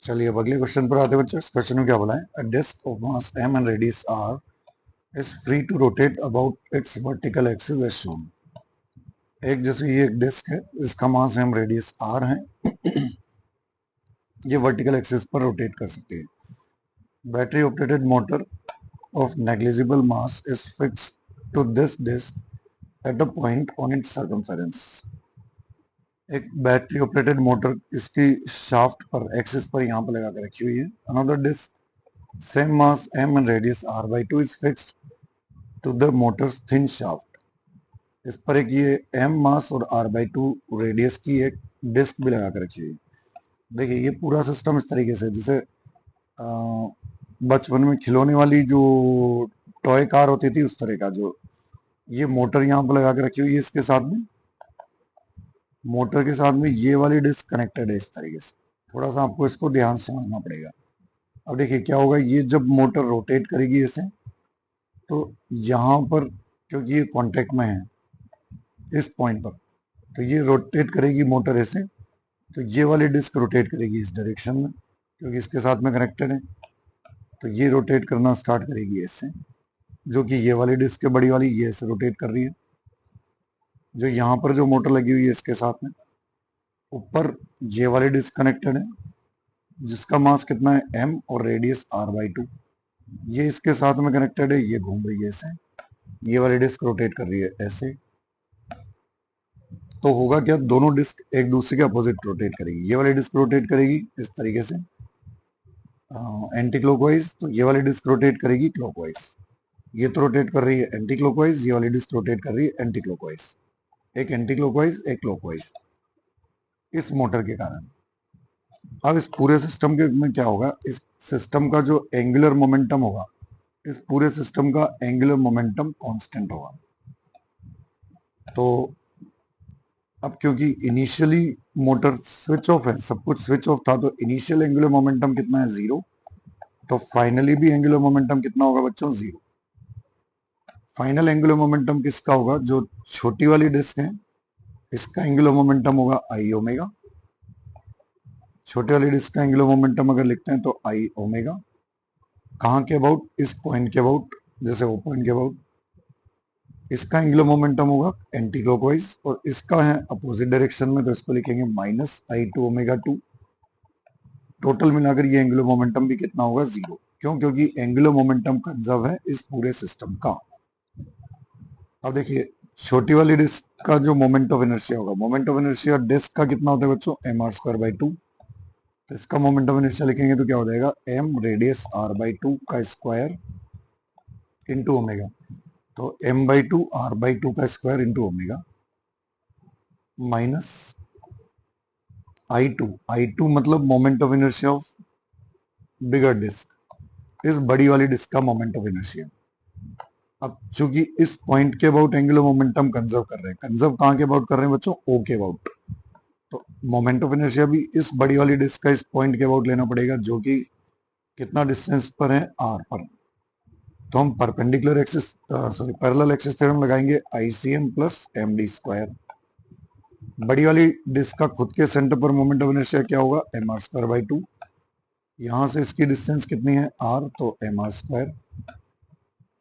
चलिए अब अगले क्वेश्चन पर आते हैं बच्चों। इस क्वेश्चन में क्या बोला है, a disc of mass m and radius r is free to rotate about its vertical axis as shown। एक जैसे ये एक डिस्क है, इसका मास m रेडियस r है, ये वर्टिकल एक्सिस पर रोटेट कर सकती है। Battery operated motor of negligible mass is fixed to this disk at a point on its circumference। एक बैटरी ऑपरेटेड मोटर इसकी शाफ्ट पर एक्सिस पर यहाँ पर लगा के रखी हुई है। Another disc same mass m and radius r/2 is fixed to the motor's thin shaft। इस पर एक ये m मास और r/2 रेडियस की एक डिस्क भी लगा के रखी हुई है। देखिए ये पूरा सिस्टम इस तरीके से, जैसे बचपन में खिलौने वाली जो टॉय कार होती थी उस तरह का, जो ये मोटर यहाँ पर लगा के रखी हुई है, इसके साथ में मोटर के साथ में ये वाली डिस्क कनेक्टेड है इस तरीके से। थोड़ा सा आपको इसको ध्यान से समझना पड़ेगा। अब देखिए क्या होगा, ये जब मोटर रोटेट करेगी इसे, तो यहाँ पर क्योंकि ये कांटेक्ट में है इस पॉइंट पर, तो ये रोटेट करेगी मोटर ऐसे, तो ये वाली डिस्क रोटेट करेगी इस डायरेक्शन में क्योंकि इसके साथ में कनेक्टेड है। तो ये रोटेट करना स्टार्ट करेगी इससे, जो कि ये वाली डिस्क है बड़ी वाली, ये ऐसे रोटेट कर रही है। जो यहाँ पर जो मोटर लगी हुई है इसके साथ में, ऊपर ये वाली डिस्क कनेक्टेड है जिसका मास कितना है m और रेडियस r/2। ये इसके साथ में कनेक्टेड है, ये घूम रही है ऐसे, ये वाली डिस्क रोटेट कर रही है ऐसे। तो होगा क्या, दोनों डिस्क एक दूसरे के अपोजिट रोटेट करेगी। ये वाली डिस्क रोटेट करेगी इस तरीके से एंटी क्लॉकवाइज, तो ये वाली डिस्क रोटेट करेगी क्लॉकवाइज। ये तो रोटेट कर रही है एंटी क्लॉकवाइज, ये वाली डिस्क रोटेट कर रही है एंटी क्लॉकवाइज, एक एंटी क्लॉकवाइज एक क्लॉकवाइज, इस मोटर के कारण। अब इस पूरे सिस्टम के में क्या होगा, इस सिस्टम का जो एंगुलर मोमेंटम होगा, इस पूरे सिस्टम का एंगुलर मोमेंटम कांस्टेंट होगा। तो अब क्योंकि इनिशियली मोटर स्विच ऑफ है, सब कुछ स्विच ऑफ था, तो इनिशियल एंगुलर मोमेंटम कितना है 0, तो फाइनली भी एंगुलर मोमेंटम कितना होगा बच्चों 0। फाइनल एंगुलर मोमेंटम किसका होगा, जो छोटी वाली डिस्क है इसका एंगुलर मोमेंटम होगा आई ओमेगा। छोटे वाली डिस्क का एंगुलर मोमेंटम अगर लिखते हैं तो आई ओमेगा, कहाँ के अबाउट, इस पॉइंट के अबाउट, जैसे वो पॉइंट के अबाउट। इसका एंगुलर मोमेंटम होगा एंटी क्लॉकवाइज और इसका है अपोजिट डायरेक्शन में, तो इसको लिखेंगे -I2 ω2। टोटल मिलाकर ये एंगुलर मोमेंटम भी कितना होगा 0। क्यों, क्योंकि एंगुलर मोमेंटम कंजर्व है इस पूरे सिस्टम का। अब देखिए छोटी वाली डिस्क का जो मोमेंट ऑफ इनर्शिया होगा, मोमेंट ऑफ इनर्शिया डिस्क का कितना होता है बच्चों mr²/2। तो इसका मोमेंट ऑफ इनर्शिया लिखेंगे तो क्या हो जाएगा m रेडियस r/2 का स्क्वायर इंटू ओमेगा। तो m/2 r/2 का square into omega minus I2 मतलब moment of inertia of bigger disc, इस बड़ी वाली डिस्क का मोमेंट ऑफ इनर्शिया। अब चूंकि इस पॉइंट के अबाउट एंगुलर मोमेंटम कंजर्व कर रहे हैं, कंजर्व कहाँ के अबाउट कर रहे हैं बच्चों, O के अबाउट, तो मोमेंट ऑफ इनर्शिया भी इस बड़ी वाली डिस्क का इस पॉइंट के अबाउट लेना पड़ेगा, जो कि कितना डिस्टेंस पर है r पर। तो हम perpendicular axis parallel axis theorem लगाएंगे ICM प्लस md²। बड़ी वाली डिस्क का खुद के सेंटर पर मोमेंट ऑफ इनर्शिया क्या होगा mr²/2। यहां से इसकी डिस्टेंस कितनी है r, तो mr²।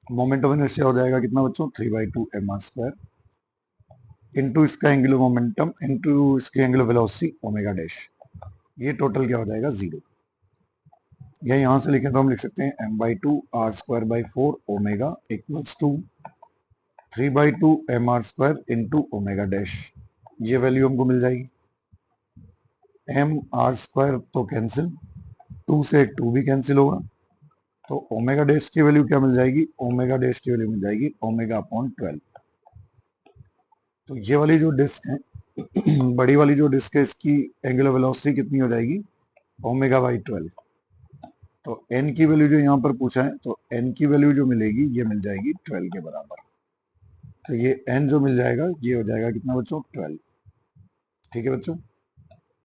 मोमेंट ऑफ इनर्शिया हो जाएगा कितना बच्चों 3/2 mr² इंटू इसका एंगुलर मोमेंटम इंटू इसकी एंगुलर वेलोसिटी ओमेगा डैश। ये टोटल क्या हो जाएगा 0। या यहां से लिखें तो हम लिख सकते हैं m/2 r²/4 omega equals to 3/2 mr² into omega dash. ये वैल्यू हमको मिल जाएगी। mr² तो कैंसिल, 2 से 2 भी कैंसिल होगा, तो ओमेगा डैश की वैल्यू क्या मिल जाएगी, ओमेगा डैश की वैल्यू मिल जाएगी ω/12। तो ये वाली जो डिस्क है बड़ी वाली जो डिस्क है, इसकी एंगुलर वेलोसिटी कितनी हो जाएगी ω/12। तो n की वैल्यू जो यहाँ पर पूछा है, तो n की वैल्यू जो मिलेगी ये मिल जाएगी 12 के बराबर। तो ये n जो मिल जाएगा ये हो जाएगा कितना बच्चों 12। ठीक है बच्चों।